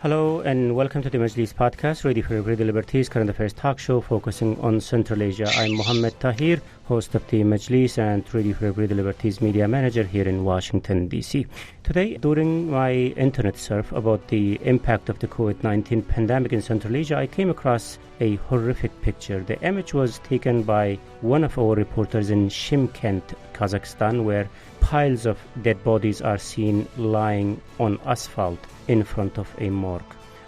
Hello and welcome to the Majlis Podcast, ready for everyday liberties, current affairs talk show focusing on Central Asia. I'm Mohammed Tahir, host of the Majlis and ready for everyday liberties media manager here in Washington, D.C. Today, during my internet surf about the impact of the COVID-19 pandemic in Central Asia, I came across a horrific picture. The image was taken by one of our reporters in Shymkent, Kazakhstan, where piles of dead bodies are seen lying on asphalt in front of a morgue.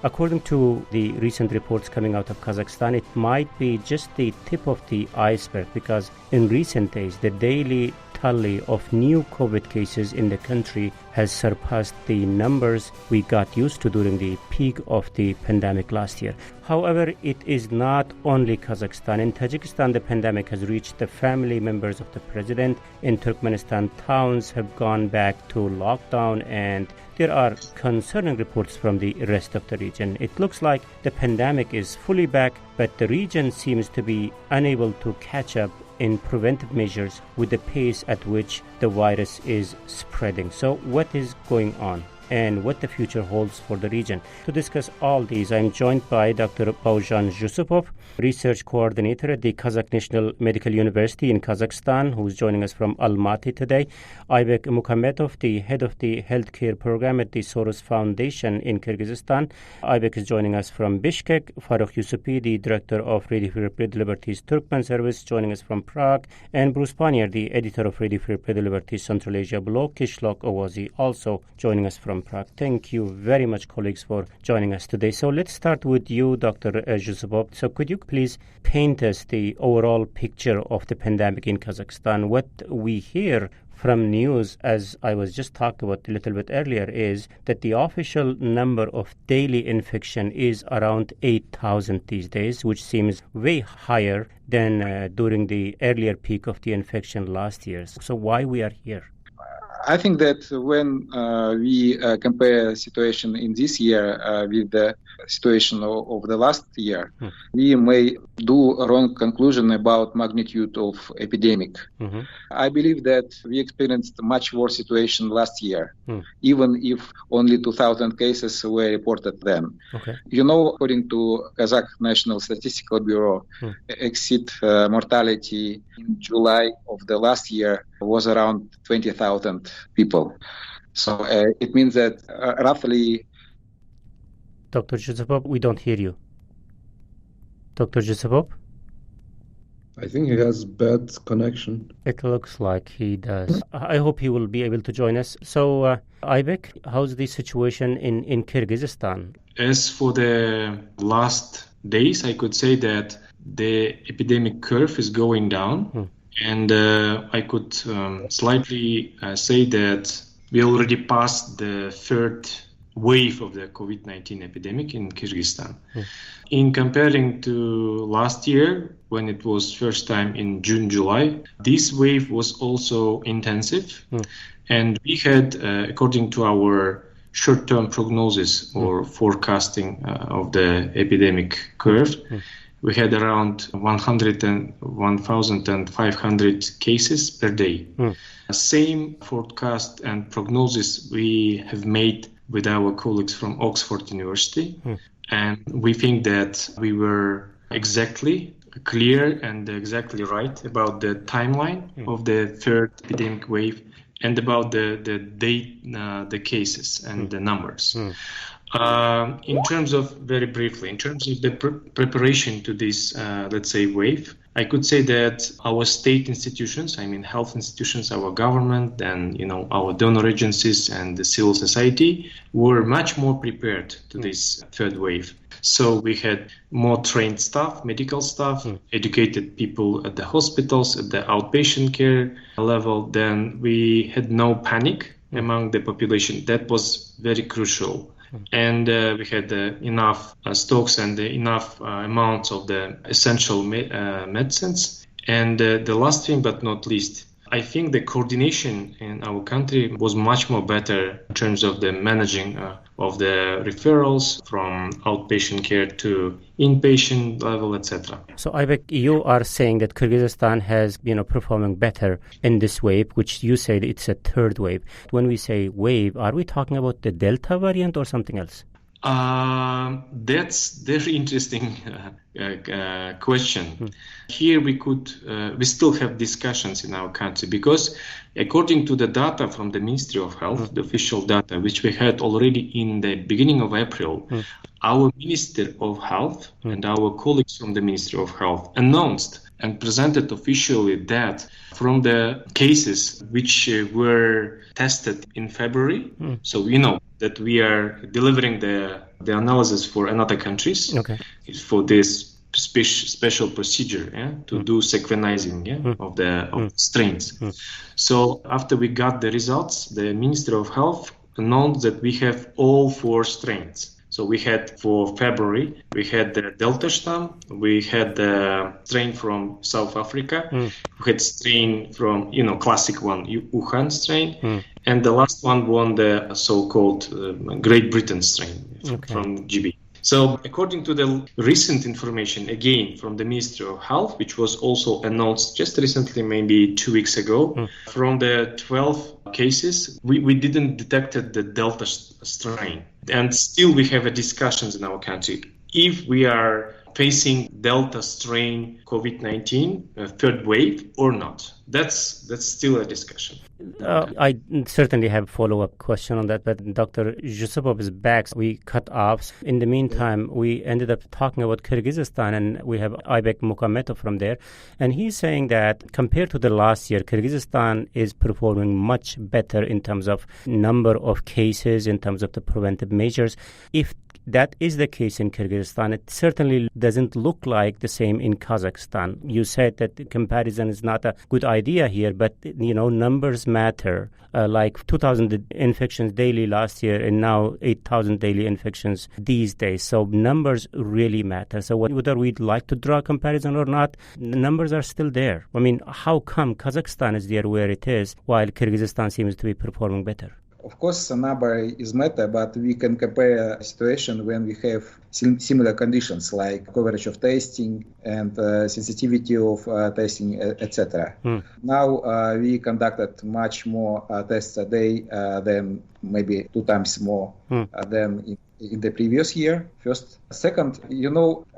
According to the recent reports coming out of Kazakhstan, it might be just the tip of the iceberg because in recent days, the daily tally of new COVID cases in the country has surpassed the numbers we got used to during the peak of the pandemic last year. However, it is not only Kazakhstan. In Tajikistan, the pandemic has reached the family members of the president. In Turkmenistan, towns have gone back to lockdown, and there are concerning reports from the rest of the region. It looks like the pandemic is fully back, but the region seems to be unable to catch up in preventive measures with the pace at which the virus is spreading. So what is going on and what the future holds for the region? To discuss all these, I'm joined by Dr. Baujan Yusupov, research coordinator at the Kazakh National Medical University in Kazakhstan, who's joining us from Almaty today. Aybek Mukamedov, the head of the healthcare program at the Soros Foundation in Kyrgyzstan. Aybek is joining us from Bishkek. Farukh Yusupi, the director of Radio Free Liberties Turkmen Service, joining us from Prague. And Bruce Pannier, the editor of Radio Free Liberties Central Asia blog, Kishlok Owazi, also joining us from Prague. Thank you very much, colleagues, for joining us today. So let's start with you, Dr. Yusupov. So could you please paint us the overall picture of the pandemic in Kazakhstan? What we hear from news, as I was just talking about a little bit earlier, is that the official number of daily infection is around 8,000 these days, which seems way higher than during the earlier peak of the infection last year. So why we are here? I think that when we compare situation in this year with the situation of the last year, we may do a wrong conclusion about magnitude of epidemic. I believe that we experienced a much worse situation last year, even if only 2,000 cases were reported then. Okay. According to Kazakh National Statistical Bureau, exit mortality in July of the last year was around 20,000 people. So it means that roughly... Dr. Yusupov, we don't hear you. Dr. Yusupov? I think he has bad connection. It looks like he does. I hope he will be able to join us. So, Aybek, how's the situation in Kyrgyzstan? As for the last days, I could say that the epidemic curve is going down. And I could slightly say that we already passed the third wave of the COVID-19 epidemic in Kyrgyzstan. In comparing to last year, when it was first time in June, July, this wave was also intensive. And we had, according to our short-term prognosis or forecasting of the epidemic curve, we had around 1,500 cases per day. Same forecast and prognosis we have made with our colleagues from Oxford University. And we think that we were exactly clear and exactly right about the timeline of the third epidemic wave and about the date, the cases and the numbers. In terms of the preparation to this, let's say, wave, I could say that our state institutions, health institutions, our government, and our donor agencies and the civil society were much more prepared to this third wave. So we had more trained staff, medical staff, educated people at the hospitals, at the outpatient care level. Then we had no panic among the population. That was very crucial. And we had enough stocks and enough amounts of the essential medicines. And the last thing, but not least, I think the coordination in our country was much more better in terms of the managing of the referrals from outpatient care to inpatient level, etc. So, Aybek, you are saying that Kyrgyzstan has been performing better in this wave, which you said it's a third wave. When we say wave, are we talking about the Delta variant or something else? That's very interesting question. Here we still have discussions in our country because according to the data from the Ministry of Health, the official data, which we had already in the beginning of April, our Minister of Health and our colleagues from the Ministry of Health announced and presented officially that from the cases which were tested in February, so we know that we are delivering the analysis for another countries for this special procedure to do sequencing of the strains. So after we got the results, the Minister of Health announced that we have all 4 strains. So we had for February, we had the Delta stam, we had the strain from South Africa, we had strain from, classic one, Wuhan strain, and the last one won the so-called Great Britain strain from GB. So according to the recent information, again, from the Ministry of Health, which was also announced just recently, maybe 2 weeks ago, from the 12 cases, we didn't detect the Delta strain. And still we have discussions in our country. If we are facing Delta strain COVID-19 third wave or not, that's still a discussion. I certainly have a follow-up question on that, but Dr. Yusupov is back. We cut off. In the meantime, we ended up talking about Kyrgyzstan, and we have Aybek Mukametov from there. And he's saying that compared to the last year, Kyrgyzstan is performing much better in terms of number of cases, in terms of the preventive measures. If that is the case in Kyrgyzstan, it certainly doesn't look like the same in Kazakhstan. You said that the comparison is not a good idea here, but numbers matter. Like 2,000 infections daily last year and now 8,000 daily infections these days. So numbers really matter. So whether we'd like to draw a comparison or not, the numbers are still there. I mean, how come Kazakhstan is there where it is while Kyrgyzstan seems to be performing better? Of course, the number is matter, but we can compare a situation when we have similar conditions like coverage of testing and sensitivity of testing, etc. Now we conducted much more tests a day than maybe 2 times more than in the previous year, first. Second,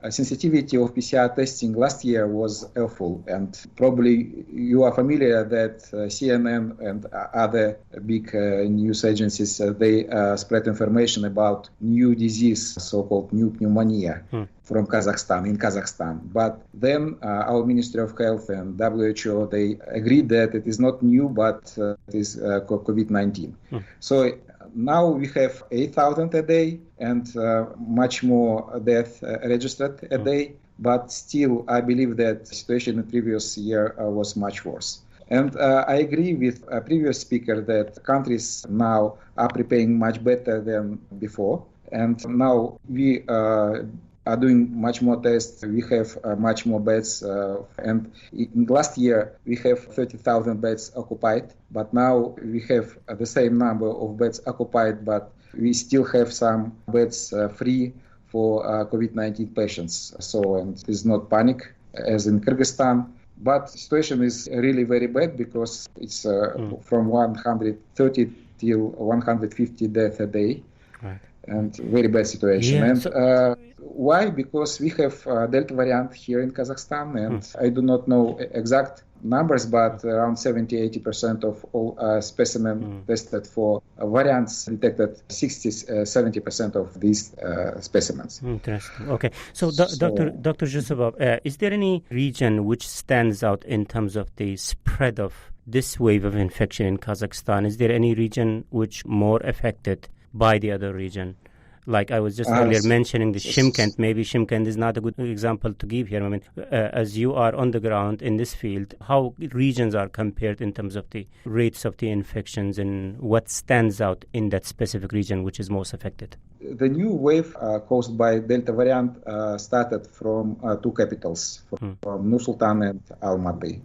sensitivity of PCR testing last year was awful, and probably you are familiar that CNN and other big news agencies, they spread information about new disease, so-called new pneumonia from Kazakhstan, in Kazakhstan. But then our Ministry of Health and WHO, they agreed that it is not new, but it is COVID-19. So now we have 8,000 a day and much more death registered a day, but still I believe that the situation in the previous year was much worse. And I agree with a previous speaker that countries now are preparing much better than before. And now we are doing much more tests. We have much more beds. And in last year, we have 30,000 beds occupied. But now we have the same number of beds occupied, but we still have some beds free for COVID-19 patients. So, and it's not panic as in Kyrgyzstan. But the situation is really very bad because it's from 130 till 150 deaths a day. Right. And very bad situation. Yeah, and why? Because we have Delta variant here in Kazakhstan, and I do not know exact numbers, but around 70-80% of all specimens tested for variants detected 60-70% of these specimens. Interesting. Okay. So Dr. Yusupov, is there any region which stands out in terms of the spread of this wave of infection in Kazakhstan? Is there any region which more affected by the other region? Like I was just earlier mentioning the Shymkent. Maybe Shymkent is not a good example to give here. I mean, as you are on the ground in this field, how regions are compared in terms of the rates of the infections and what stands out in that specific region which is most affected? The new wave caused by Delta variant started from 2 capitals, from Nur-Sultan and Almaty.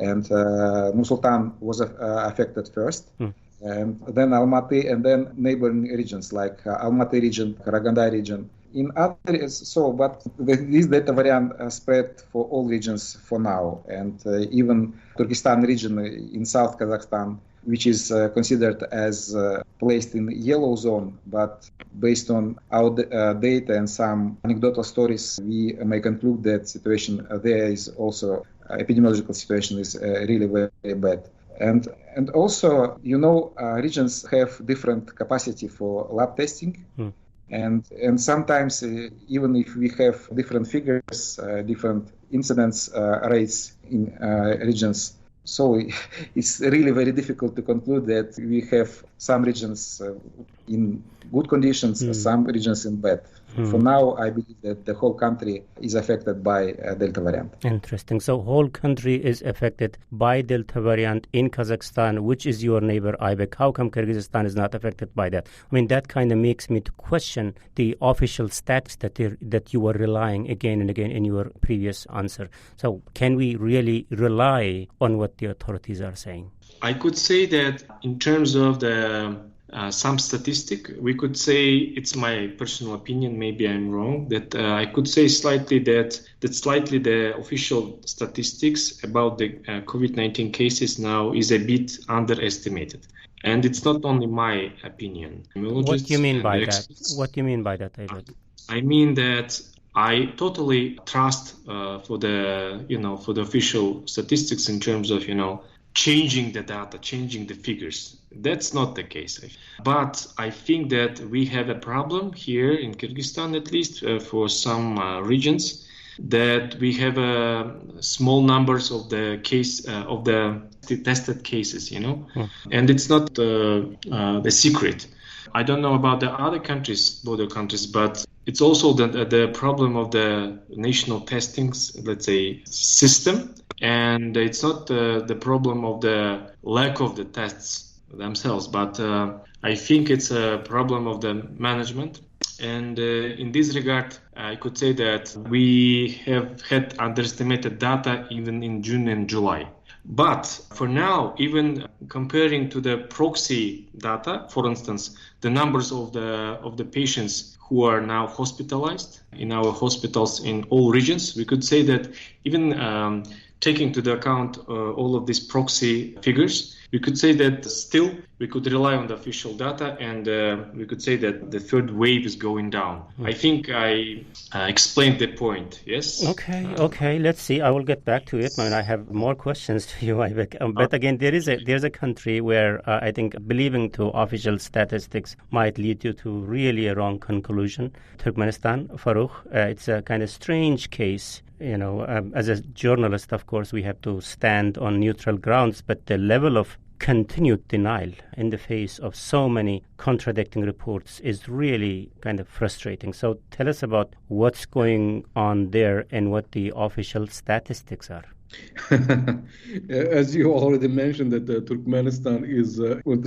And Nur-Sultan was affected first. And then Almaty, and then neighboring regions like Almaty region, Karaganda region. In other areas, but this Delta variant spread for all regions for now, and even Turkestan region in South Kazakhstan, which is considered as placed in yellow zone, but based on our data and some anecdotal stories, we may conclude that situation there is also epidemiological situation is really very, very bad. And also, regions have different capacity for lab testing. And sometimes, even if we have different figures, different incidence rates in regions, so it's really very difficult to conclude that we have some regions in good conditions, some regions in bad. For now, I believe that the whole country is affected by Delta variant. Interesting. So whole country is affected by Delta variant in Kazakhstan, which is your neighbor, Aybek. How come Kyrgyzstan is not affected by that? I mean, that kind of makes me to question the official stats that you were relying again and again in your previous answer. So can we really rely on what the authorities are saying? I could say that in terms of the some statistic, we could say, it's my personal opinion, maybe I'm wrong, that I could say slightly that slightly the official statistics about the COVID-19 cases now is a bit underestimated. And it's not only my opinion. What do you mean by that? What do you mean by that, Aybek? I mean that I totally trust for the official statistics in terms of, changing the data, changing the figures. That's not the case. But I think that we have a problem here in Kyrgyzstan, at least for some regions, that we have small numbers of the tested cases, and it's not the secret. I don't know about the other border countries, but it's also the problem of the national testings, let's say, system. And it's not the problem of the lack of the tests themselves, but I think it's a problem of the management. And in this regard, I could say that we have had underestimated data even in June and July. But for now, even comparing to the proxy data, for instance, the numbers of the patients who are now hospitalized in our hospitals in all regions, we could say that even taking into account all of these proxy figures, we could say that still we could rely on the official data, and we could say that the third wave is going down. I think I explained the point, yes? Okay, let's see. I will get back to it. I have more questions to you, Aybek. But again, there's a country where I think believing to official statistics might lead you to really a wrong conclusion. Turkmenistan, Farukh, it's a kind of strange case. As a journalist, of course, we have to stand on neutral grounds, but the level of continued denial in the face of so many contradicting reports is really kind of frustrating. So tell us about what's going on there and what the official statistics are. As you already mentioned, that Turkmenistan is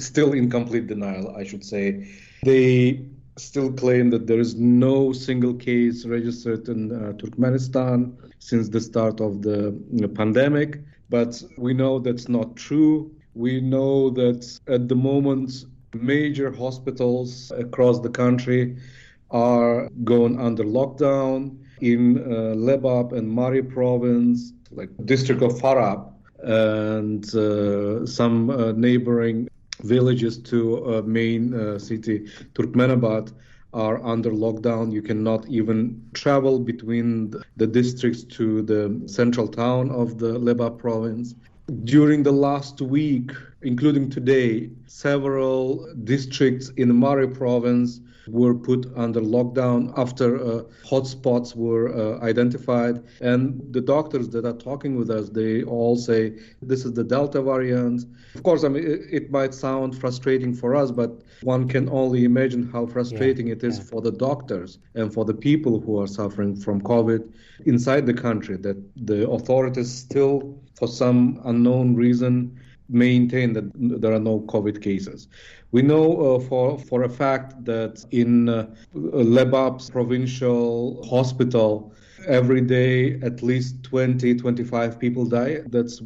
still in complete denial, I should say. They still claim that there is no single case registered in Turkmenistan since the start of the pandemic. But we know that's not true. We know that at the moment, major hospitals across the country are going under lockdown. In Lebap and Mari province, like district of Farab, and some neighboring villages to main city Turkmenabad are under lockdown. You cannot even travel between the districts to the central town of the Lebap province. During the last week, including today, several districts in the Mari province were put under lockdown after hotspots were identified. And the doctors that are talking with us, they all say this is the Delta variant. Of course, it might sound frustrating for us, but one can only imagine how frustrating it is for the doctors and for the people who are suffering from COVID inside the country, that the authorities still, for some unknown reason, maintain that there are no COVID cases. We know for a fact that in Lebap's provincial hospital, every day at least 20-25 people die.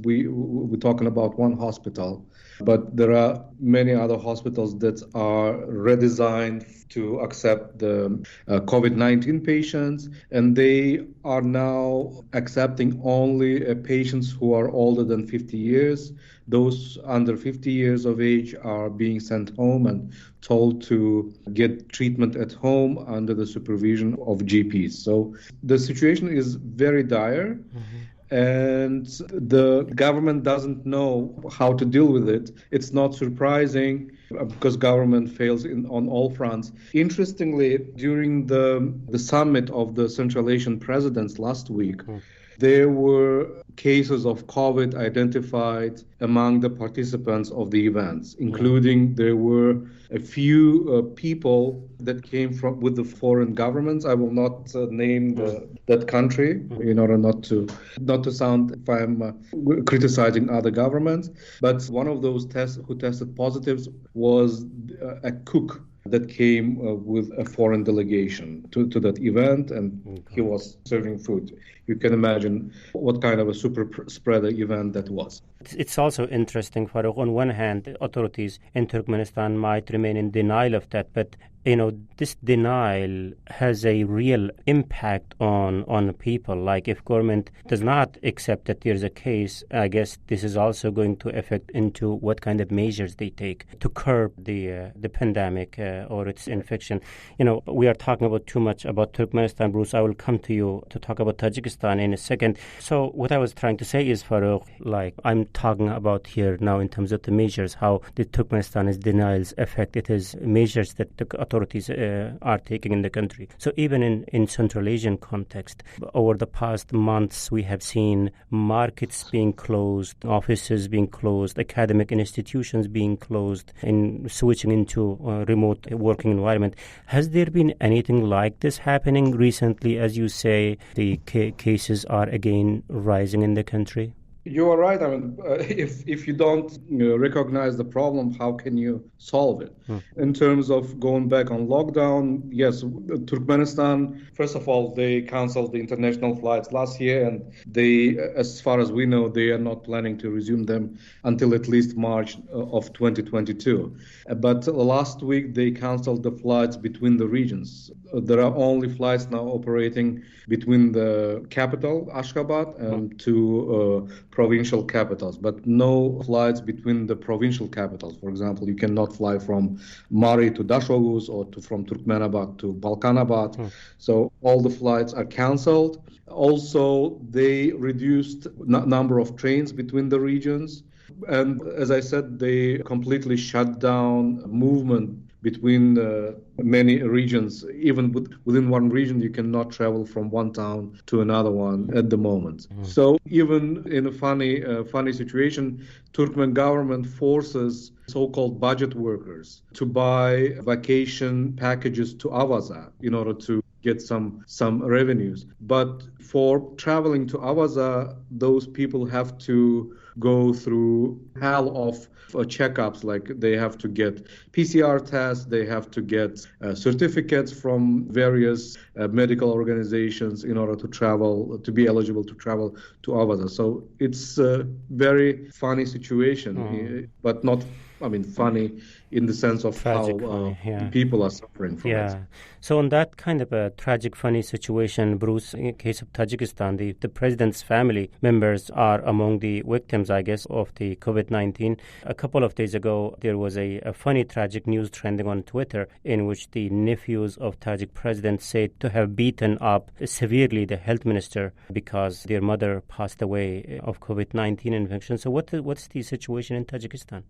We're talking about one hospital. But there are many other hospitals that are redesigned to accept the COVID-19 patients, and they are now accepting only patients who are older than 50 years. Those under 50 years of age are being sent home and told to get treatment at home under the supervision of GPs. So the situation is very dire. And the government doesn't know how to deal with it. It's not surprising because government fails on all fronts. Interestingly, during the summit of the Central Asian presidents last week, there were cases of COVID identified among the participants of the events, including there were a few people that came from with the foreign governments. I will not name that country in order not to sound if I'm criticizing other governments. But one of those who tested positives was a cook that came with a foreign delegation to that event, and he was serving food. You can imagine what kind of a super spreader event that was. It's also interesting, Farooq. On one hand, authorities in Turkmenistan might remain in denial of that, but this denial has a real impact on people. Like if government does not accept that there's a case, I guess this is also going to affect into what kind of measures they take to curb the pandemic or its infection. We are talking about too much about Turkmenistan, Bruce. I will come to you to talk about Tajikistan in a second. So what I was trying to say is, Farooq, like I'm talking about here now in terms of the measures, how the Turkmenistan's denials affect it is measures that the authorities are taking in the country. So even in Central Asian context, over the past months, we have seen markets being closed, offices being closed, academic institutions being closed, and switching into a remote working environment. Has there been anything like this happening recently? As you say, the cases are again rising in the country? You are right. I mean, if you don't recognize the problem, how can you solve it? In terms of going back on lockdown, yes, Turkmenistan, first of all, they canceled the international flights last year, and they, as far as we know, they are not planning to resume them until at least March of 2022. But last week, they canceled the flights between the regions. There are only flights now operating between the capital, Ashgabat, and to provincial capitals, but no flights between the provincial capitals. For example, you cannot fly from Mari to Dashovuz or from Turkmenabad to Balkanabad. So all the flights are canceled. Also, they reduced number of trains between the regions. And as I said, they completely shut down movement between many regions. Even within one region, you cannot travel from one town to another one at the moment. So even in a funny situation, Turkmen government forces so-called budget workers to buy vacation packages to Avaza in order to get some revenues. But for traveling to Avaza, those people have to go through hell of checkups, like they have to get PCR tests, they have to get certificates from various medical organizations in order to be eligible to travel to Avaza. So it's a very funny situation, but not, funny in the sense of tragic, how people are suffering from it. So on that kind of a tragic, funny situation, Bruce, in the case of Tajikistan, the president's family members are among the victims, I guess, of the COVID-19. A couple of days ago, there was a funny, tragic news trending on Twitter in which the nephews of Tajik president said to have beaten up severely the health minister because their mother passed away of COVID-19 infection. So what's the situation in Tajikistan?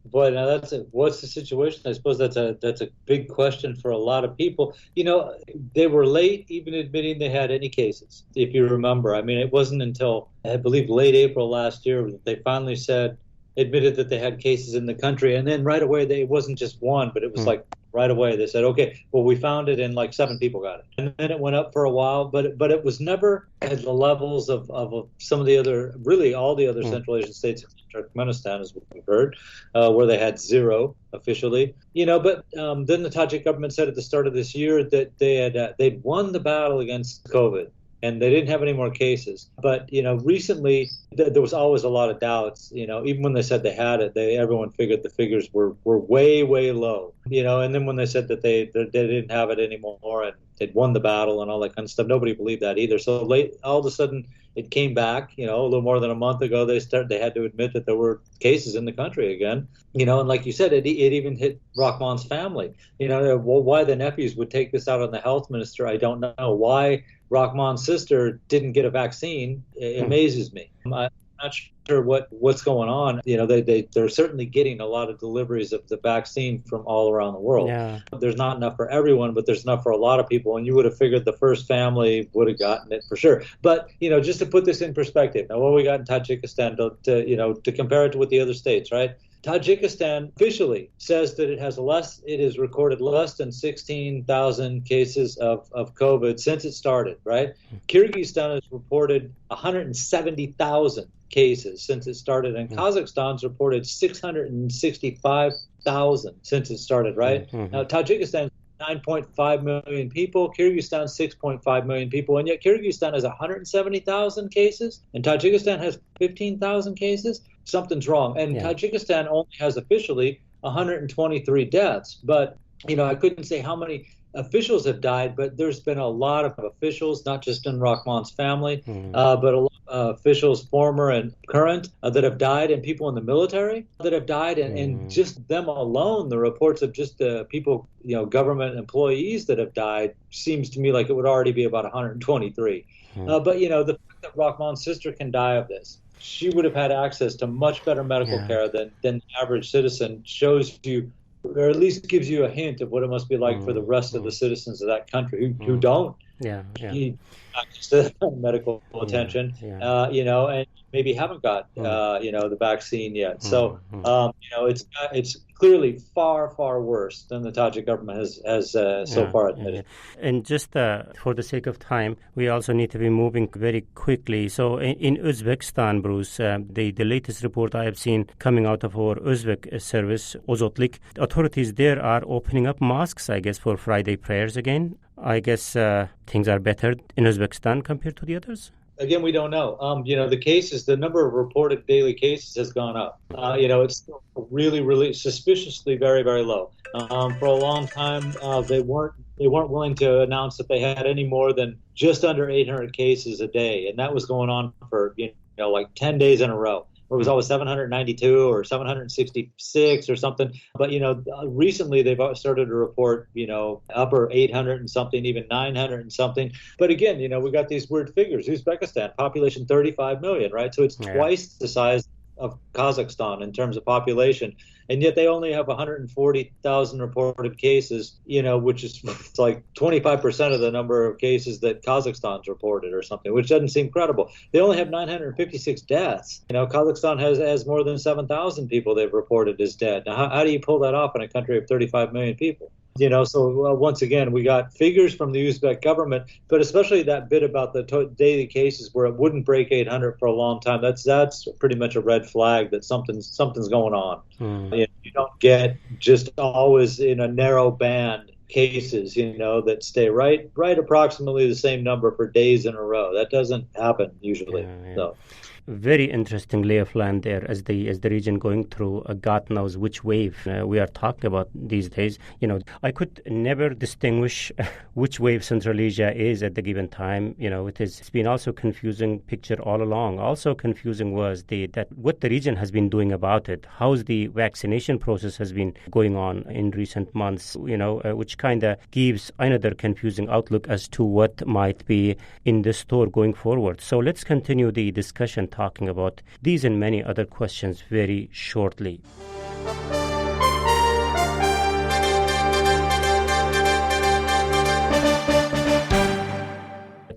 Boy, now what's the situation? I suppose that's a big question for a lot of people. They were late even admitting they had any cases, if you remember. It wasn't until, I believe, late April last year that they finally admitted that they had cases in the country. And then right away, it wasn't just one, but it was like right away they said, okay, well, we found it and like 7 people got it. And then it went up for a while, but it was never at the levels of some of the other, really all the other Central Asian states, Turkmenistan, as we've heard, where they had 0 officially. But then the Tajik government said at the start of this year that they'd won the battle against COVID. and they didn't have any more cases. But, recently there was always a lot of doubts, even when they said they had it, everyone figured the figures were way, way low, and then when they said that they didn't have it anymore and they'd won the battle and all that kind of stuff, nobody believed that either. So all of a sudden it came back, a little more than a month ago, they had to admit that there were cases in the country again, and like you said, it even hit Rahman's family. Why the nephews would take this out on the health minister, I don't know. Why Rahman's sister didn't get a vaccine, it amazes me. I'm not sure what's going on. They're certainly getting a lot of deliveries of the vaccine from all around the world. Yeah. There's not enough for everyone, but there's enough for a lot of people. And you would have figured the first family would have gotten it for sure. But, just to put this in perspective, now what we got in Tajikistan to compare it to with the other states, right? Tajikistan officially says that it has recorded less than 16,000 cases of COVID since it started, right? Kyrgyzstan has reported 170,000 cases since it started, and Kazakhstan's reported 665,000 since it started, right? Mm-hmm. Now, Tajikistan 9.5 million people, Kyrgyzstan 6.5 million people, and yet Kyrgyzstan has 170,000 cases, and Tajikistan has 15,000 cases. Something's wrong. And Tajikistan only has officially 123 deaths, but I couldn't say how many officials have died, but there's been a lot of officials, not just in Rahman's family, but a lot of officials, former and current, that have died, and people in the military that have died, and just them alone, the reports of just the people, government employees that have died, seems to me like it would already be about 123. But the fact that Rahman's sister can die of this, she would have had access to much better medical care than the average citizen, shows you, or at least gives you a hint of what it must be like for the rest of the citizens of that country who don't need access to medical attention, and maybe haven't got, the vaccine yet. So, it's clearly far, far worse than the Tajik government has so far admitted. And just for the sake of time, we also need to be moving very quickly. So in Uzbekistan, Bruce, the latest report I have seen coming out of our Uzbek service, Ozotlik, authorities there are opening up mosques, I guess, for Friday prayers again. I guess things are better in Uzbekistan compared to the others? Again, we don't know. The number of reported daily cases has gone up. It's still really, really suspiciously very, very low. For a long time, they weren't willing to announce that they had any more than just under 800 cases a day, and that was going on for like 10 days in a row. It was always 792 or 766 or something. But, recently they've started to report, upper 800 and something, even 900 and something. But again, we got these weird figures. Uzbekistan, population 35 million, right? So it's twice the size of Kazakhstan in terms of population. And yet they only have 140,000 reported cases, which is like 25% of the number of cases that Kazakhstan's reported or something, which doesn't seem credible. They only have 956 deaths. Kazakhstan has more than 7,000 people they've reported as dead. Now, how do you pull that off in a country of 35 million people? So once again, we got figures from the Uzbek government, but especially that bit about the daily cases where it wouldn't break 800 for a long time. That's pretty much a red flag that something's going on. You don't get just always in a narrow band cases, that stay right approximately the same number for days in a row. That doesn't happen usually. So. Very interesting lay of land there as the region going through God knows which wave we are talking about these days. I could never distinguish which wave Central Asia is at the given time. It's been also confusing picture all along. Also confusing was that what the region has been doing about it. How's the vaccination process has been going on in recent months, which kind of gives another confusing outlook as to what might be in the store going forward. So let's continue the discussion talking about these and many other questions very shortly.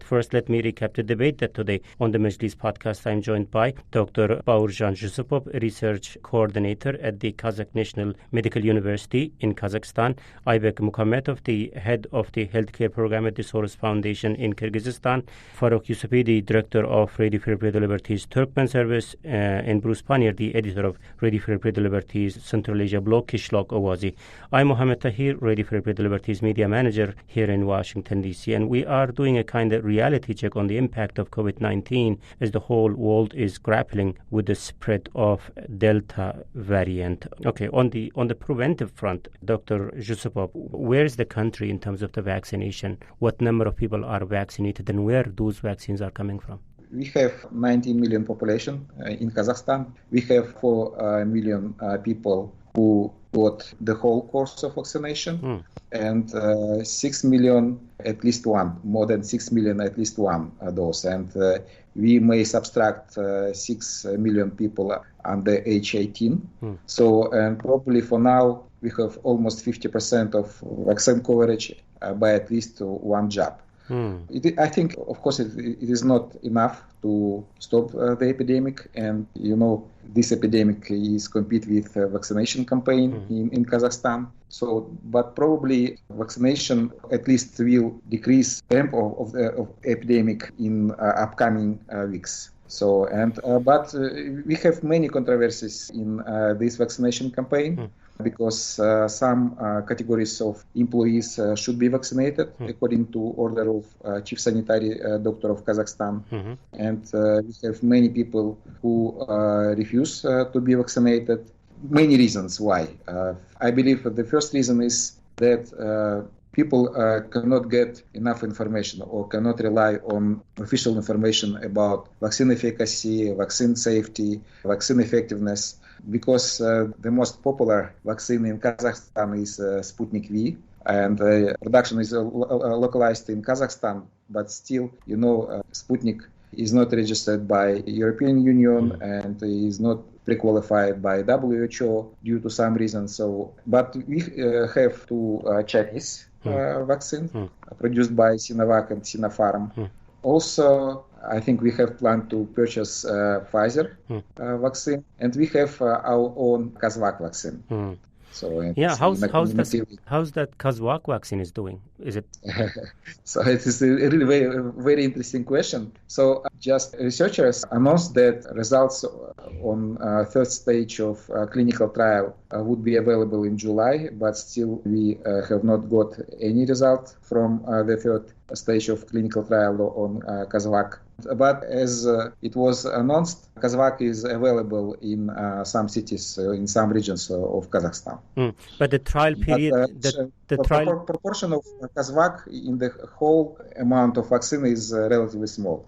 First, let me recap the debate that today on the Majlis Podcast I'm joined by Dr. Baurjan Yusupov, Research Coordinator at the Kazakh National Medical University in Kazakhstan, Aybek Mukammetov, the Head of the Healthcare Program at the Soros Foundation in Kyrgyzstan, Faruk Yusufi, the Director of Radio Free Breda Liberties Turkmen Service, and Bruce Pannier, the Editor of Radio Free Breda Liberties Central Asia blog, Kishlok Owazi. I'm Mohammed Tahir, Radio Free Breda Liberties Media Manager here in Washington, D.C., and we are doing a kind of reality reality check on the impact of COVID-19 as the whole world is grappling with the spread of Delta variant. Okay, on the preventive front, Dr. Yusupov, where is the country in terms of the vaccination? What number of people are vaccinated and where those vaccines are coming from? We have 19 million population in Kazakhstan. We have 4 million people who got the whole course of vaccination, and 6 million at least one, more than 6 million at least one dose. And we may subtract 6 million people under age 18. So, and probably for now, we have almost 50% of vaccine coverage by at least one jab. I think, of course, it is not enough to stop the epidemic, and this epidemic is compete with vaccination campaign in Kazakhstan. So, but probably vaccination at least will decrease tempo of the epidemic in upcoming weeks. So, but we have many controversies in this vaccination campaign. Because some categories of employees should be vaccinated according to order of Chief Sanitary Doctor of Kazakhstan. And we have many people who refuse to be vaccinated. Many reasons why. I believe that the first reason is that people cannot get enough information or cannot rely on official information about vaccine efficacy, vaccine safety, vaccine effectiveness. Because the most popular vaccine in Kazakhstan is Sputnik V, and production is localized in Kazakhstan, but still, Sputnik is not registered by European Union and is not pre-qualified by WHO due to some reasons. So, but we have two Chinese vaccines produced by Sinovac and Sinopharm. Also, I think we have planned to purchase Pfizer vaccine, and we have our own Kazvak vaccine. So how's that Kazvak vaccine is doing? Is it? So it is a really very interesting question. So just researchers announced that results on third stage of clinical trial would be available in July, but still we have not got any result from the third stage of clinical trial on Kazvak. But as it was announced, Kazvak is available in some cities, in some regions of Kazakhstan. But the trial period, the trial proportion of Kazvak in the whole amount of vaccine is relatively small.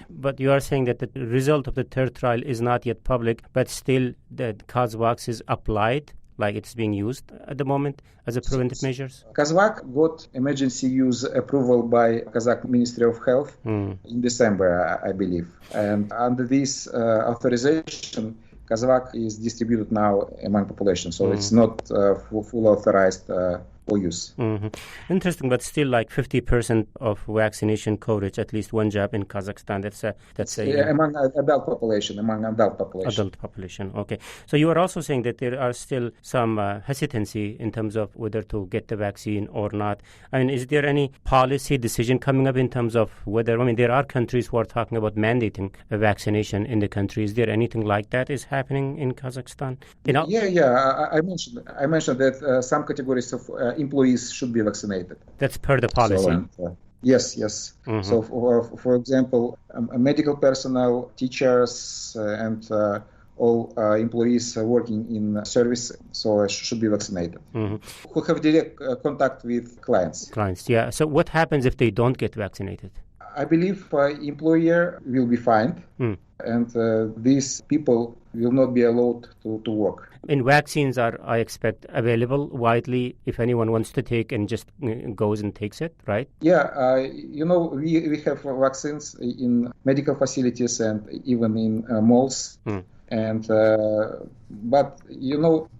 But you are saying that the result of the third trial is not yet public, but still the Kazvak is applied, like it's being used at the moment as a preventive measures? Kazvak got emergency use approval by Kazakh Ministry of Health in December, I believe. And under this authorization, Kazvak is distributed now among population, so it's not full authorized for use. Interesting, but still like 50% of vaccination coverage, at least one jab in Kazakhstan. That's among adult population. Adult population, okay. So you are also saying that there are still some hesitancy in terms of whether to get the vaccine or not. I mean, is there any policy decision coming up in terms of whether, there are countries who are talking about mandating a vaccination in the country. Is there anything like that is happening in Kazakhstan? I mentioned that some categories of employees should be vaccinated. That's per the policy. So, yes. So, for example, medical personnel, teachers, and all employees working in service should be vaccinated. Who have direct contact with clients. Yeah. So what happens if they don't get vaccinated? I believe employer will be fined, and these people will not be allowed to work. And vaccines are, I expect, available widely if anyone wants to take and just goes and takes it, right? Yeah, we have vaccines in medical facilities and even in malls. And but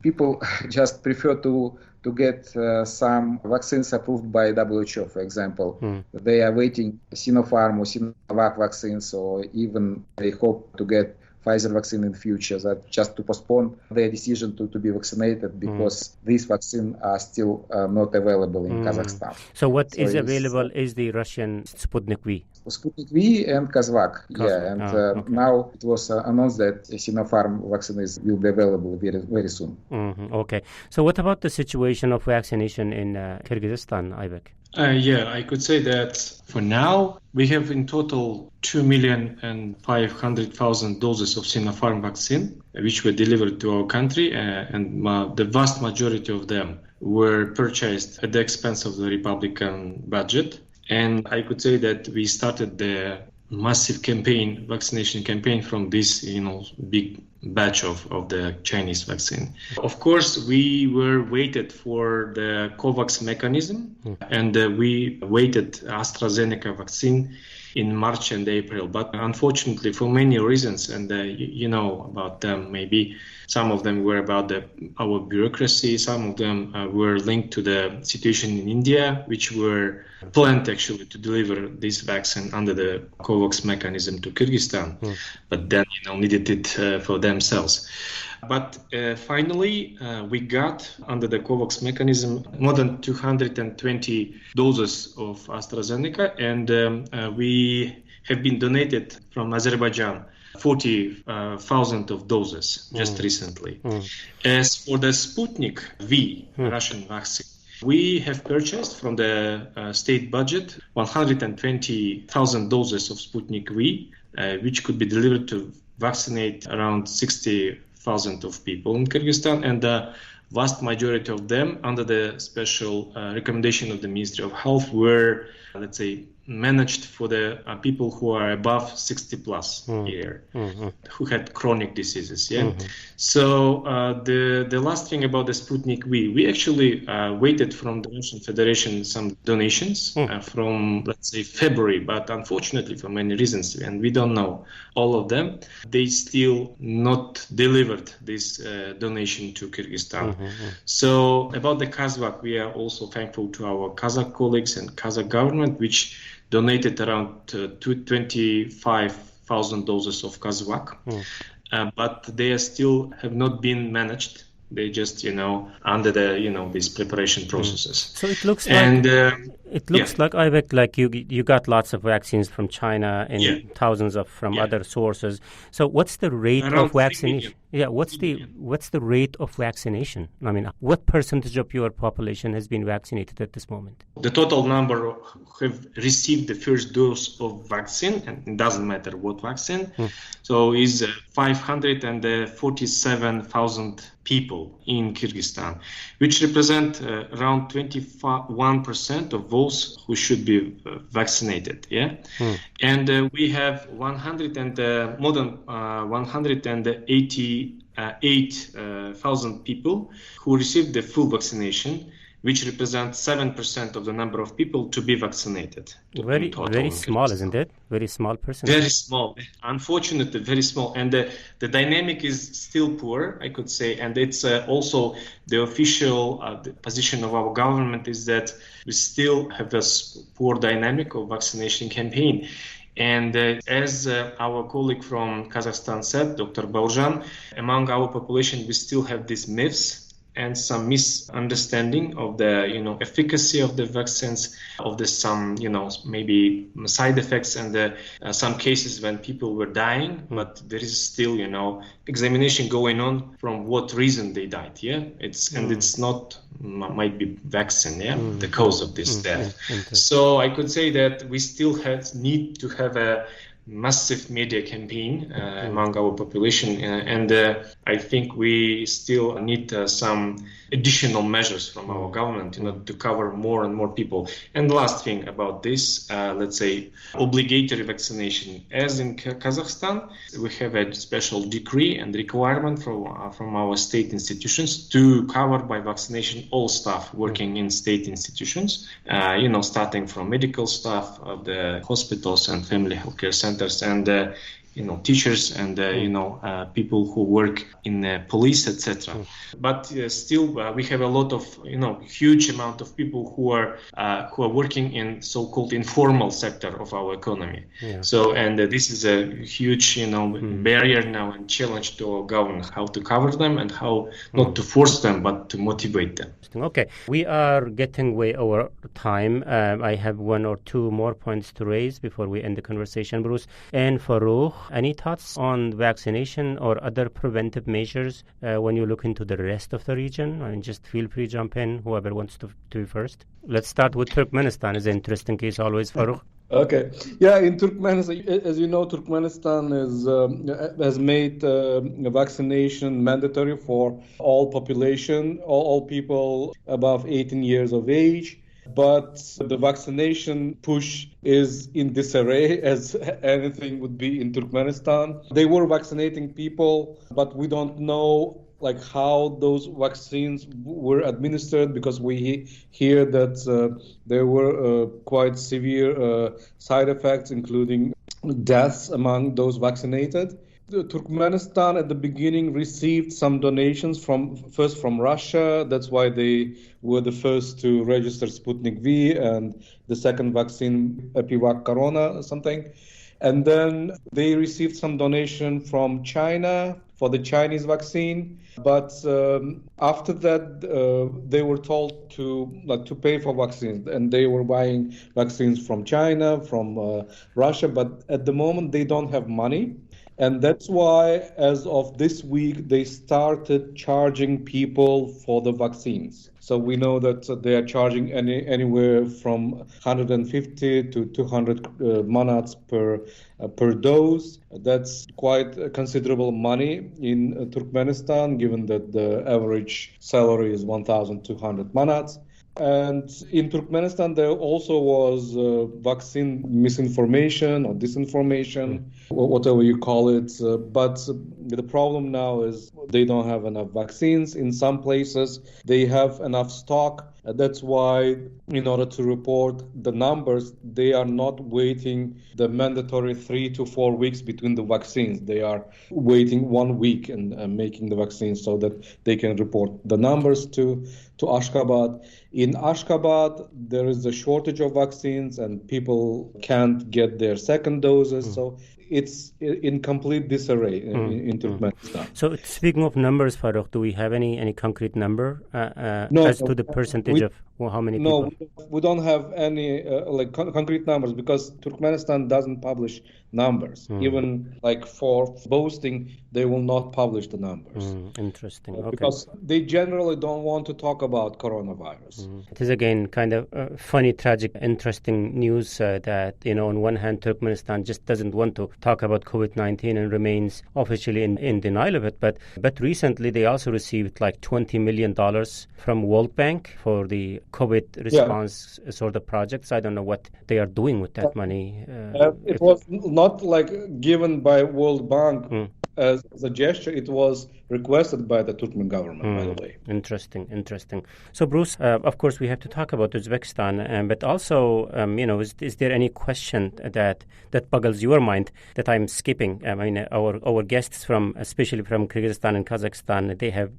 people just prefer to get some vaccines approved by WHO, for example. They are waiting Sinopharm or Sinovac vaccines, or even they hope to get Pfizer vaccine in the future, that just to postpone their decision to be vaccinated because these vaccines are still not available in Kazakhstan. So what is available is the Russian Sputnik V? Sputnik V and Kazvak. Now it was announced that Sinopharm vaccine will be available very, very soon. Okay. So what about the situation of vaccination in Kyrgyzstan, Aybek? I could say that for now, we have in total 2,500,000 doses of Sinopharm vaccine, which were delivered to our country, and the vast majority of them were purchased at the expense of the Republican budget. And I could say that we started the massive vaccination campaign from this, big batch of the Chinese vaccine. Of course, we were waited for the COVAX mechanism, and we waited AstraZeneca vaccine in March and April. But unfortunately, for many reasons, and you know about them, maybe some of them were about our bureaucracy, some of them were linked to the situation in India, which were planned actually to deliver this vaccine under the COVAX mechanism to Kyrgyzstan, but then needed it for themselves. But finally, we got under the COVAX mechanism more than 220 doses of AstraZeneca, and we have been donated from Azerbaijan 40,000 of doses just recently. As for the Sputnik V Russian vaccine, we have purchased from the state budget 120,000 doses of Sputnik V, which could be delivered to vaccinate around 60,000 of people in Kyrgyzstan, and the vast majority of them, under the special recommendation of the Ministry of Health, were, let's say, managed for the people who are above 60 plus year, who had chronic diseases. So the last thing about the Sputnik V, we actually waited from the Russian Federation some donations from, let's say, February, but unfortunately for many reasons, and we don't know all of them, they still not delivered this donation to Kyrgyzstan. So about the Kazakh, we are also thankful to our Kazakh colleagues and Kazakh government, which donated around 25,000 doses of Kazakh, but they still have not been managed. They just, under the, these preparation processes. So it looks like Aybek, like you got lots of vaccines from China and thousands from other sources. So what's the rate of vaccination? What's the rate of vaccination? I mean, what percentage of your population has been vaccinated at this moment? The total number have received the first dose of vaccine, and it doesn't matter what vaccine, so is 547,000 people in Kyrgyzstan, which represent around 21% of those who should be vaccinated. And we have more than 188,000 people who received the full vaccination, which represents 7% of the number of people to be vaccinated. Very small, isn't it? Very small percentage. Very small. Unfortunately, very small. And the dynamic is still poor, I could say. And it's also the official position of our government is that we still have a poor dynamic of vaccination campaign. And as our colleague from Kazakhstan said, Dr. Bauzhan, among our population, we still have these myths and some misunderstanding of the, efficacy of the vaccines, of some, maybe side effects, and some cases when people were dying, but there is still, examination going on from what reason they died. It's not might be vaccine, the cause of this death. So I could say that we still need to have a massive media campaign among our population, and I think we still need some additional measures from our government to cover more and more people. And the last thing about this, let's say, obligatory vaccination. As in Kazakhstan, we have a special decree and requirement from our state institutions to cover by vaccination all staff working in state institutions, starting from medical staff of the hospitals and family healthcare centers, and teachers and people who work in police, etc. But still, we have a lot of huge amount of people who are working in so-called informal sector of our economy. So this is a huge barrier now and challenge to our government, how to cover them and how not to force them but to motivate them. Okay, we are getting way over time. I have one or two more points to raise before we end the conversation, Bruce. And Farouk, Any thoughts on vaccination or other preventive measures when you look into the rest of the region? I mean, just feel free to jump in, whoever wants to do first. Let's start with Turkmenistan. It's an interesting case always, Farooq. Okay. Yeah, in Turkmenistan, as you know, Turkmenistan has made vaccination mandatory for all population, all people above 18 years of age. But the vaccination push is in disarray, as anything would be in Turkmenistan. They were vaccinating people, but we don't know how those vaccines were administered, because we hear that there were quite severe side effects, including deaths among those vaccinated. Turkmenistan at the beginning received some donations first from Russia. That's why they were the first to register Sputnik V, and the second vaccine, Epivac Corona or something. And then they received some donation from China for the Chinese vaccine. But after that, they were told to pay for vaccines, and they were buying vaccines from China, from Russia. But at the moment, they don't have money. And that's why, as of this week, they started charging people for the vaccines. So we know that they are charging anywhere from 150 to 200 manats per dose. That's quite considerable money in Turkmenistan, given that the average salary is 1,200 manats. And in Turkmenistan, there also was vaccine misinformation or disinformation, whatever you call it. But the problem now is they don't have enough vaccines. In some places, they have enough stock. That's why, in order to report the numbers, they are not waiting the mandatory 3 to 4 weeks between the vaccines. They are waiting 1 week and making the vaccines so that they can report the numbers to Ashgabat. In Ashgabat, there is a shortage of vaccines and people can't get their second doses. So it's in complete disarray in Turkmenistan. So speaking of numbers, Farooq, do we have any concrete number to the percentage of how many people? No, we don't have any concrete numbers, because Turkmenistan doesn't publish numbers. Even for boasting, they will not publish the numbers. Interesting. Okay. Because they generally don't want to talk about coronavirus. It is again kind of funny, tragic, interesting news that, on one hand, Turkmenistan just doesn't want to talk about COVID-19 and remains officially in denial of it. But recently they also received $20 million from World Bank for the COVID response sort of projects. I don't know what they are doing with that money. It was not given by World Bank as a gesture. It was requested by the Turkmen government, by the way. Interesting. So, Bruce, of course, we have to talk about Uzbekistan, but also, is there any question that boggles your mind that I'm skipping? I mean, our guests especially from Kyrgyzstan and Kazakhstan, they have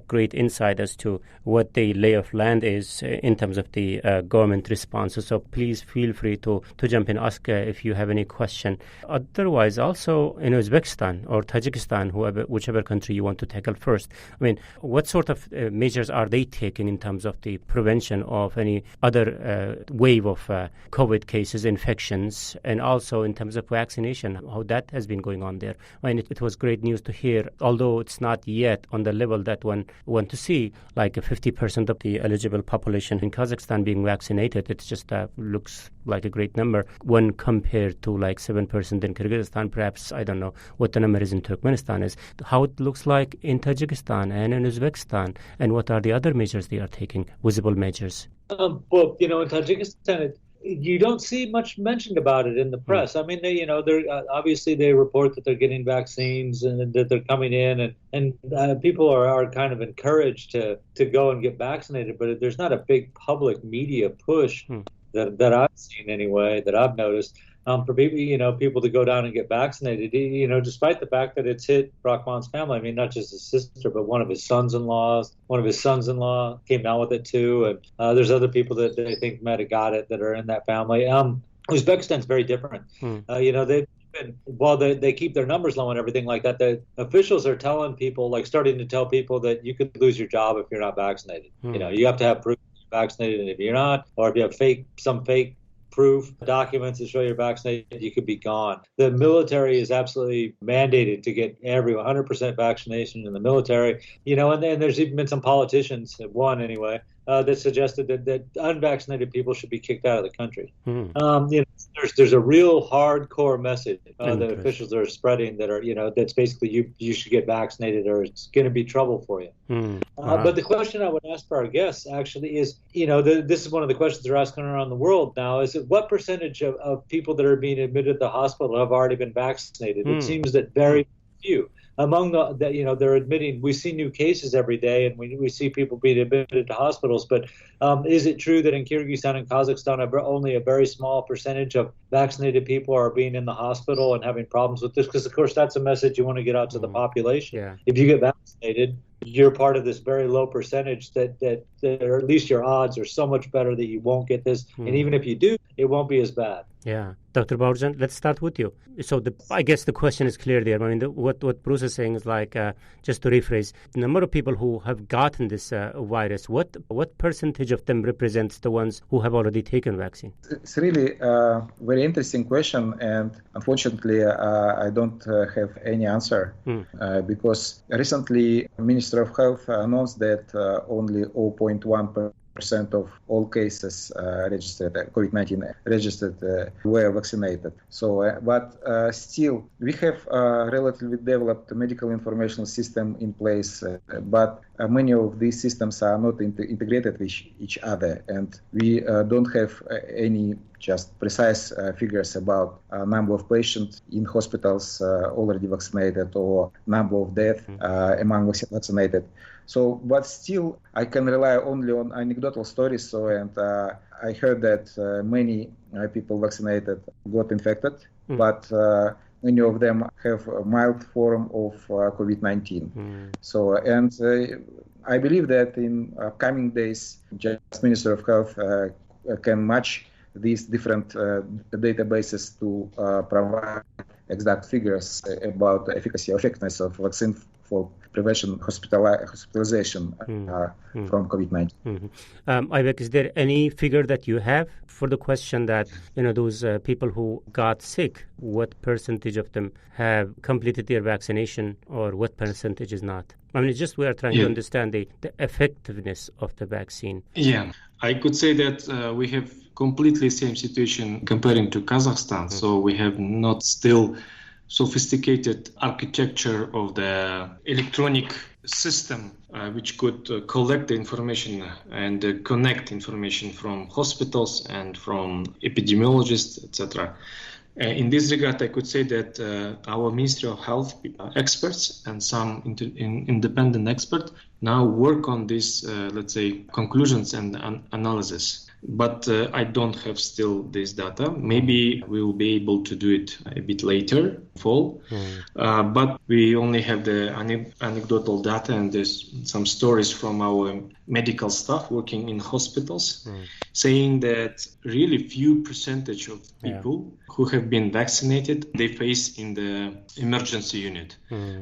great insight as to what the lay of land is in terms of the government responses. So please feel free to jump in, ask if you have any question. Otherwise, also in Uzbekistan or Tajikistan, whichever country you want to tackle first. I mean, what sort of measures are they taking in terms of the prevention of any other wave of COVID cases, infections, and also in terms of vaccination, how that has been going on there? I mean, it was great news to hear, although it's not yet on the level that one want to see, 50% of the eligible population in Kazakhstan being vaccinated. It just looks like a great number when compared to 7% in Kyrgyzstan. Perhaps, I don't know what the number is in Turkmenistan is. How it looks like in Tajikistan and in Uzbekistan, and what are the other measures they are taking, visible measures? Well, in Tajikistan, you don't see much mentioned about it in the press. I mean, they're obviously they report that they're getting vaccines and that they're coming in, and people are kind of encouraged to go and get vaccinated. But there's not a big public media push that I've seen anyway, that I've noticed. For people to go down and get vaccinated, despite the fact that it's hit Rahman's family. I mean, not just his sister, but one of his sons-in-law came down with it too. And there's other people that they think might have got it that are in that family. Uzbekistan's very different. They keep their numbers low and everything like that. The officials are telling people, starting to tell people that you could lose your job if you're not vaccinated. You have to have proof you're vaccinated, and if you're not, or if you have some fake proof, documents that show you're vaccinated, you could be gone. The military is absolutely mandated to get everyone 100% vaccination in the military. And then there's even been some politicians, one anyway, that suggested that unvaccinated people should be kicked out of the country. There's a real hardcore message that officials are spreading that are, that's basically you should get vaccinated or it's going to be trouble for you. But the question I would ask for our guests actually is, this is one of the questions they're asking around the world now, is what percentage of people that are being admitted to the hospital have already been vaccinated? It seems that very few. Among they're admitting, we see new cases every day and we see people being admitted to hospitals. But is it true that in Kyrgyzstan and Kazakhstan, only a very small percentage of vaccinated people are being in the hospital and having problems with this? Because, of course, that's a message you want to get out to the population. Yeah. If you get vaccinated, you're part of this very low percentage that or at least your odds are so much better that you won't get this. And even if you do, it won't be as bad. Yeah. Dr. Bauerjan, let's start with you. So I guess the question is clear there. I mean, what Bruce is saying is like, just to rephrase, the number of people who have gotten this virus, what percentage of them represents the ones who have already taken vaccine? It's really a very interesting question, and unfortunately, I don't have any answer because recently, Minister of Health announced that only 0.1% of all cases registered, COVID-19 registered, were vaccinated. So, but still, we have a relatively developed medical information system in place, but many of these systems are not integrated with each other, and we don't have any just precise figures about number of patients in hospitals already vaccinated or number of deaths among vaccinated. So, but still, I can rely only on anecdotal stories. So, and I heard that many people vaccinated got infected, but many of them have a mild form of COVID-19. So, and I believe that in upcoming days, just Minister of Health can match these different databases to provide exact figures about the efficacy or effectiveness of vaccine for prevention hospitalization from COVID-19. Aybek, is there any figure that you have for the question that, those people who got sick, what percentage of them have completed their vaccination or what percentage is not? I mean, it's just we are trying to understand the effectiveness of the vaccine. Yeah, I could say that we have completely same situation comparing to Kazakhstan. So we have not still sophisticated architecture of the electronic system which could collect the information and connect information from hospitals and from epidemiologists, etc. In this regard, I could say that our Ministry of Health experts and some independent experts now work on these, let's say, conclusions and analysis. But I don't have still this data. Maybe we will be able to do it a bit later, fall. But we only have the anecdotal data, and there's some stories from our medical staff working in hospitals saying that really few percentage of people who have been vaccinated, they face in the emergency unit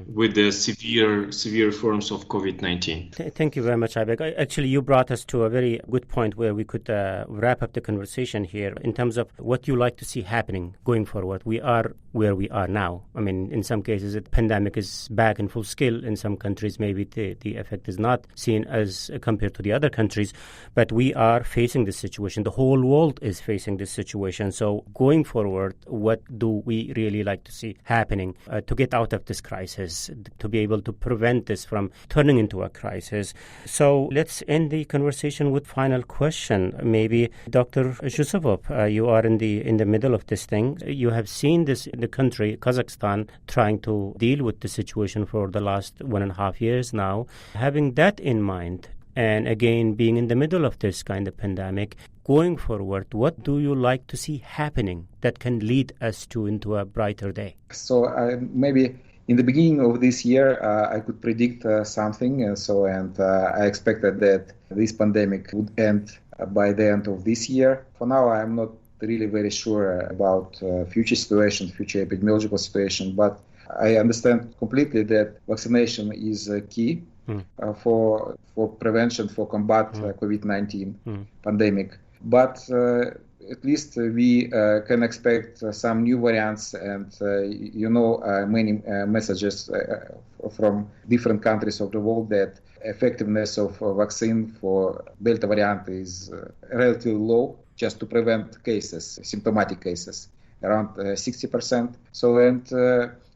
with the severe forms of COVID-19. Thank you very much, Aybek. Actually, you brought us to a very good point where we could wrap up the conversation here in terms of what you like to see happening going forward. We are where we are now. I mean, in some cases, the pandemic is back in full scale. In some countries, maybe the effect is not seen as compared to the other countries. But we are facing this situation. The whole world is facing this situation. So going forward, what do we really like to see happening to get out of this crisis, to be able to prevent this from turning into a crisis? So let's end the conversation with final question. Maybe Dr. Yusupov, you are in the middle of this thing. You have seen this in the country, Kazakhstan, trying to deal with the situation for the last 1.5 years now. Having that in mind, and again, being in the middle of this kind of pandemic, going forward, what do you like to see happening that can lead us into a brighter day? So maybe in the beginning of this year, I could predict something. I expected that this pandemic would end by the end of this year. For now, I'm not really very sure about future epidemiological situation, but I understand completely that vaccination is key for prevention, for combat COVID-19 pandemic. But at least we can expect some new variants and, many messages from different countries of the world that effectiveness of vaccine for Delta variant is relatively low, just to prevent cases, symptomatic cases, around 60%. So,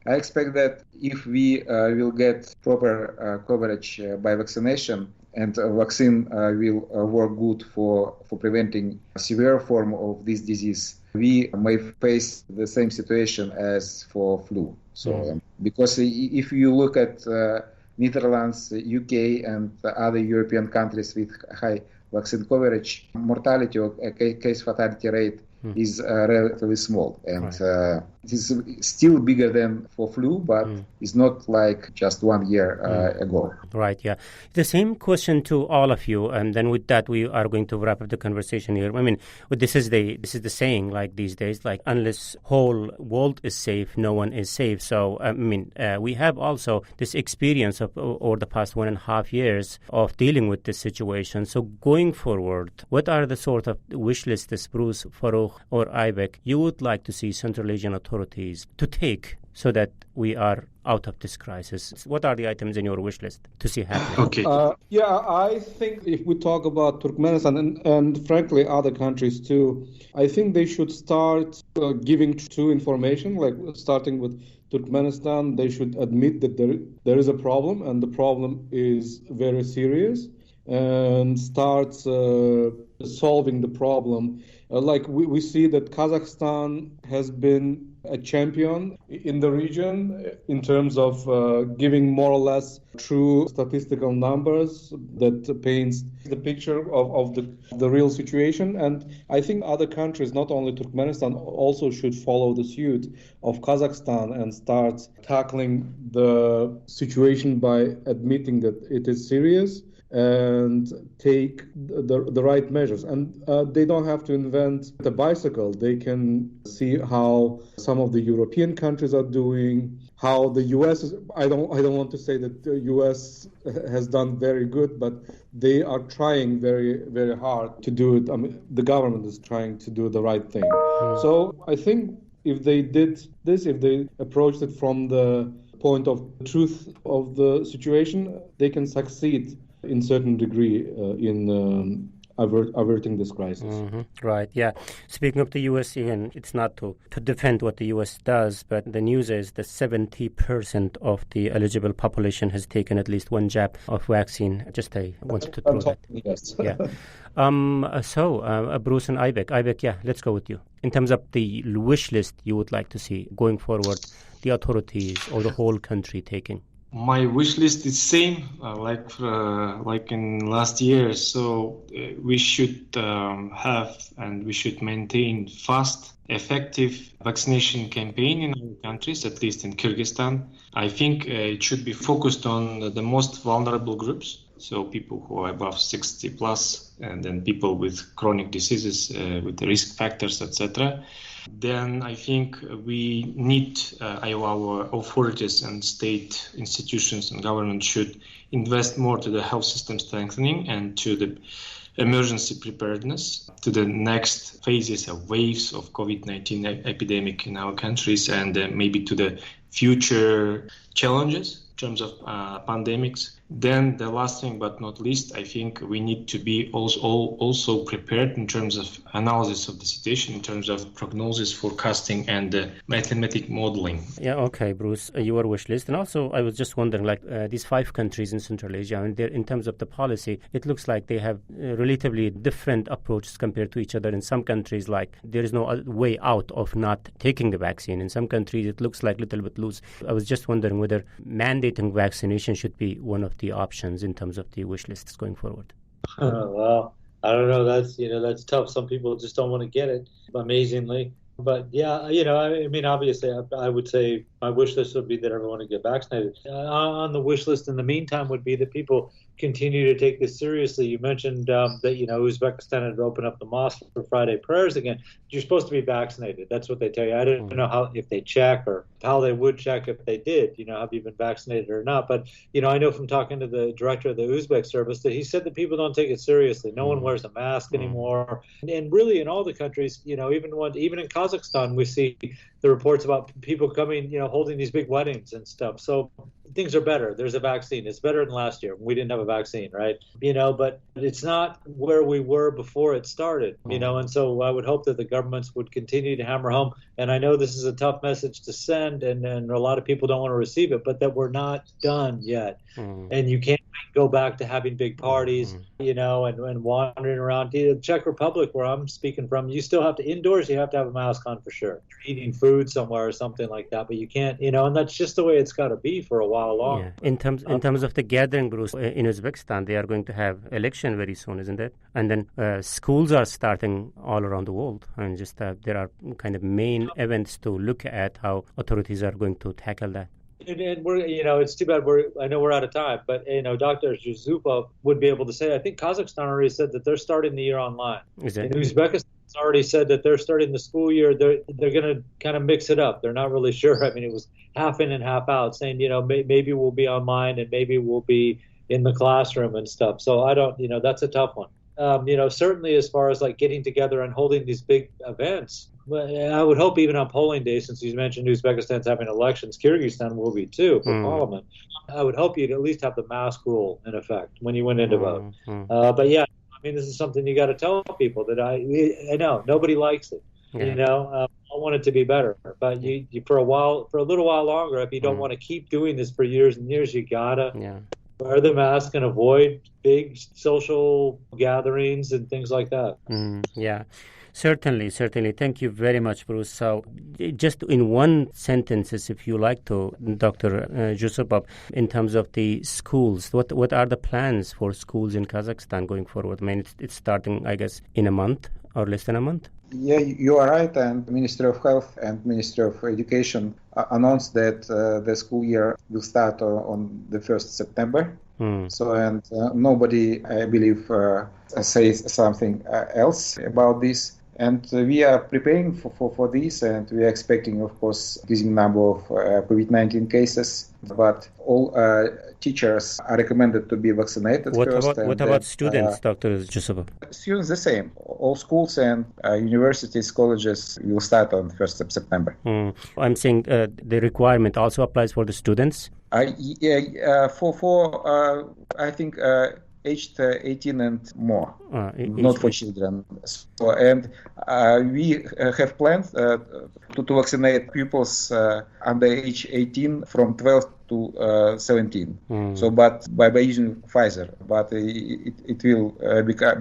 I expect that if we will get proper coverage by vaccination, and vaccine will work good for preventing a severe form of this disease, we may face the same situation as for flu. So, because if you look at Netherlands, UK, and other European countries with high vaccine coverage, mortality or case fatality rate is relatively small, and it is still bigger than for flu, but it's not like just 1 year ago. Right, yeah. The same question to all of you, and then with that we are going to wrap up the conversation here. I mean, this is the saying, like these days, like unless whole world is safe, no one is safe. So we have also this experience of over the past 1.5 years of dealing with this situation. So going forward, what are the sort of wish lists, Bruce, Farouk, or Aybek, you would like to see Central Asian authorities to take so that we are out of this crisis? What are the items in your wish list to see happening? Okay. I think if we talk about Turkmenistan and frankly other countries too, I think they should start giving true information, like starting with Turkmenistan. They should admit that there is a problem and the problem is very serious, and start solving the problem. Like we see that Kazakhstan has been a champion in the region in terms of giving more or less true statistical numbers that paints the picture of the real situation. And I think other countries, not only Turkmenistan, also should follow the suit of Kazakhstan and start tackling the situation by admitting that it is serious and take the right measures. And they don't have to invent the bicycle. They can see how some of the European countries are doing, how the U.S. is. I don't want to say that the U.S. has done very good, but they are trying very, very hard to do it. I mean, the government is trying to do the right thing. So I think if they did this, if they approached it from the point of truth of the situation, they can succeed in certain degree in averting this crisis. Right, yeah. Speaking of the U.S., again, it's not to defend what the U.S. does, but the news is that 70% of the eligible population has taken at least one jab of vaccine. Just I wanted to throw that. Yes. Yeah. So, Bruce and Aybek, yeah, let's go with you. In terms of the wish list you would like to see going forward, the authorities or the whole country taking. My wish list is same like in last year. So we should have and we should maintain fast, effective vaccination campaign in our countries, at least in Kyrgyzstan. I think it should be focused on the most vulnerable groups. So people who are above 60 plus, and then people with chronic diseases, with the risk factors, etc. Then I think we need our authorities and state institutions and government should invest more to the health system strengthening and to the emergency preparedness, to the next phases of waves of COVID-19 epidemic in our countries, and maybe to the future challenges in terms of pandemics. Then the last thing but not least, I think we need to be also prepared in terms of analysis of the situation, in terms of prognosis, forecasting, and mathematic modeling. Yeah, okay, Bruce, your wish list. And also, I was just wondering, like these 5 countries in Central Asia, and in terms of the policy, it looks like they have relatively different approaches compared to each other. In some countries, like there is no way out of not taking the vaccine. In some countries, it looks like a little bit loose. I was just wondering whether mandating vaccination should be one of the options in terms of the wish lists going forward. Well, I don't know. That's tough. Some people just don't want to get it, amazingly. But yeah, I mean, obviously, I would say My wish list would be that everyone would get vaccinated. On the wish list in the meantime would be that people continue to take this seriously. You mentioned that, Uzbekistan had opened up the mosque for Friday prayers again. You're supposed to be vaccinated. That's what they tell you. I don't know if they check or how they would check if they did, have you been vaccinated or not. But, I know from talking to the director of the Uzbek service that he said that people don't take it seriously. No one wears a mask anymore. And really in all the countries, even in Kazakhstan, we see the reports about people coming, holding these big weddings and stuff. So things are better. There's a vaccine. It's better than last year. We didn't have a vaccine, right? But it's not where we were before it started, and so I would hope that the governments would continue to hammer home. And I know this is a tough message to send, and a lot of people don't want to receive it, but that we're not done yet. And you can't go back to having big parties, and wandering around. The Czech Republic, where I'm speaking from, you still have to indoors. You have to have a mask on for sure. You're eating food somewhere or something like that, but you can't, and that's just the way it's got to be for a while longer. Yeah. In terms of the gathering, Bruce, in Uzbekistan, they are going to have election very soon, isn't it? And then schools are starting all around the world, and just there are kind of main events to look at how authorities are going to tackle that. And we're, it's too bad I know we're out of time, but, Dr. Yusupov would be able to say, I think Kazakhstan already said that they're starting the year online. Is it? And Uzbekistan's already said that they're starting the school year. They're going to kind of mix it up. They're not really sure. I mean, it was half in and half out, saying, maybe we'll be online and maybe we'll be in the classroom and stuff. So I don't, that's a tough one. Certainly as far as like getting together and holding these big events, I would hope even on polling day, since you mentioned Uzbekistan's having elections, Kyrgyzstan will be too for parliament. I would hope you'd at least have the mask rule in effect when you went in to vote. But yeah, this is something you got to tell people that I know nobody likes it. I want it to be better, but you for a little while longer, if you don't want to keep doing this for years and years, you gotta wear the mask and avoid big social gatherings and things like that. Certainly. Thank you very much, Bruce. So just in one sentence, if you like to, Dr. Yusupov, in terms of the schools, what are the plans for schools in Kazakhstan going forward? I mean, it's starting, I guess, in a month or less than a month? Yeah, you are right. And Ministry of Health and Ministry of Education announced that the school year will start on the 1st September. So, nobody, I believe, says something else about this. And we are preparing for this, and we are expecting, of course, increasing number of COVID-19 cases. But all teachers are recommended to be vaccinated first. What about students, Dr. Yusupov? Students the same. All schools and universities, colleges will start on 1st of September. I'm saying the requirement also applies for the students? For I think aged 18 and more, not for children. So, and we have plans to vaccinate pupils under age 18 from 12 to 17. So, but by using Pfizer, but it will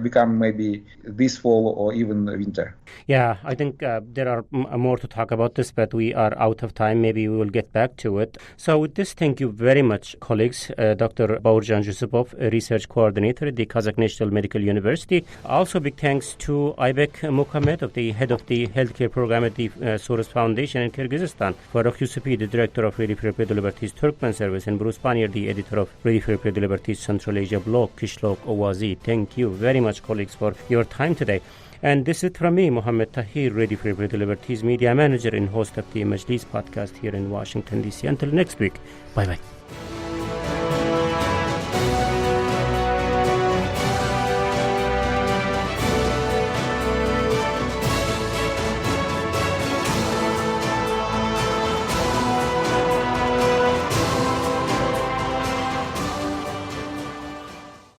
become maybe this fall or even winter. Yeah, I think there are more to talk about this, but we are out of time. Maybe we will get back to it. So with this, thank you very much, colleagues. Dr. Baurjan Yusupov, a research coordinator at the Kazakh National Medical University. Also, big thanks to Aybek Muhammed, the head of the healthcare program at the Soros Foundation in Kyrgyzstan. Farokh Yusufi, the director of Radio Free Liberties Turkmen service, and Bruce Pannier, the editor of Radio Free Liberties Central Asia blog, Kishlok Owazi. Thank you very much, colleagues, for your time today. And this is it from me, Mohammed Tahir, Radio Free Liberties media manager and host of the Majlis Podcast here in Washington, D.C. Until next week, bye-bye.